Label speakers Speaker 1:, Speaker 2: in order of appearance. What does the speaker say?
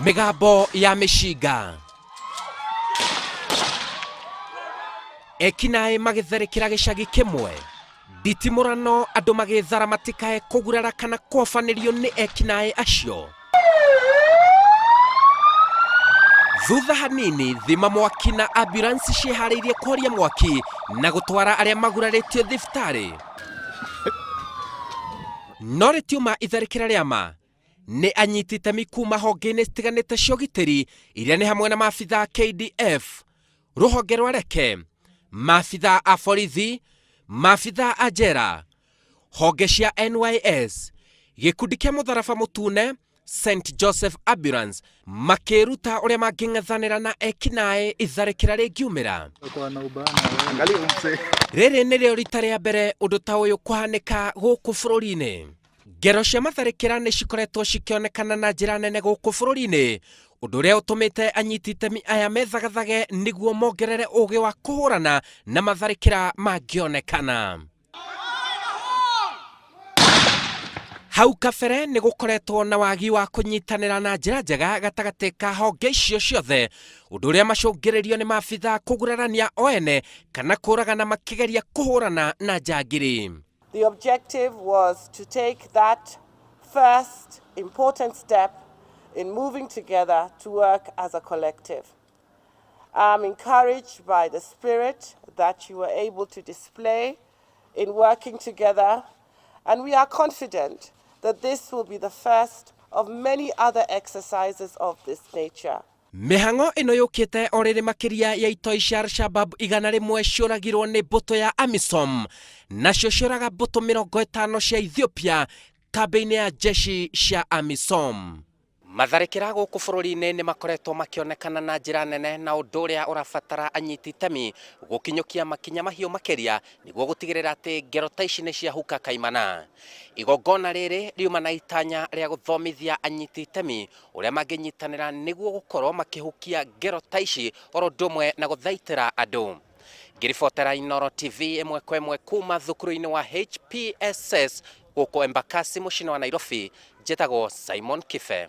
Speaker 1: Migambo ya mishinga ekinae magitharikira gicagi kimwe nditimurano andu magithara matikae kugurara kana kwafanirio ni ekinae acio. Thutha hanini thima mwaki na ambulance cihariirie kuhoria mwaki na gutwara aria maguraritio thibitari. No ritiuma itharikira riama ni anyiti itemi kuma honge-ini citiganite cia ugitiri iria ni hamwe na maabitha KDF, ruhonge rwa reke, maabitha a borithi, maabitha a njera, honge cia NYS, gikundi kia mutharaba mutune, St Joseph Ambulance makiruta uria manging'ethanira na ekinae itharikira ringiumira. Riri nirio rita ria mbere undu ta uyu kuhanika guku bururi-ini. Ngero cia matharikira ni cikoretwo cikionekana na njira nene guku bururi-ini, undu uria utumite anyiti itemi aya methagathage niguo mongerere ugi wa kuhurana na matharikira mangionekana. Hau kabere ni gukoretwo na wagi wa kunyitanira na njira njega gatagati ka honge icio ciothe, undu uria macungiririo ni maabitha kugurarania oene kana kuragana makigeria kuhurana na njangiri.
Speaker 2: The objective was to take that first important step in moving together to work as a collective. I'm encouraged by the spirit that you were able to display in working together, and we are confident that this will be the first of many other exercises of this nature.
Speaker 1: Mihango ino yukite oriri makiria ya itoi cia Al-Shabab 100 ciuragirwo ni mbuto ya AMISOM nacio ciuraga mbuto 50 cia Ethiopia kambi-ini ya jeshi cia AMISOM. Matharikira guku bururi-ini ni makoretwo makionekana na njira nene na undu uria urabatara anyiti itemi gukinyukia makinya mahiu makiria niguo gutigirira ati ngero ta ici ni cia huka kaimana. Igongona riri riuma na itanya ria guthomithia anyiti itemi uria manginyitanira niguo gukorwo makihukia ngero ta ici oro ndumwe na guthaitira andu. Ngiribotera Inooro TV imwe kwa imwe kuma thukuru-ini wa HPSS guku Embakasi mucini wa Nairobi, njitagwo Simon Kife.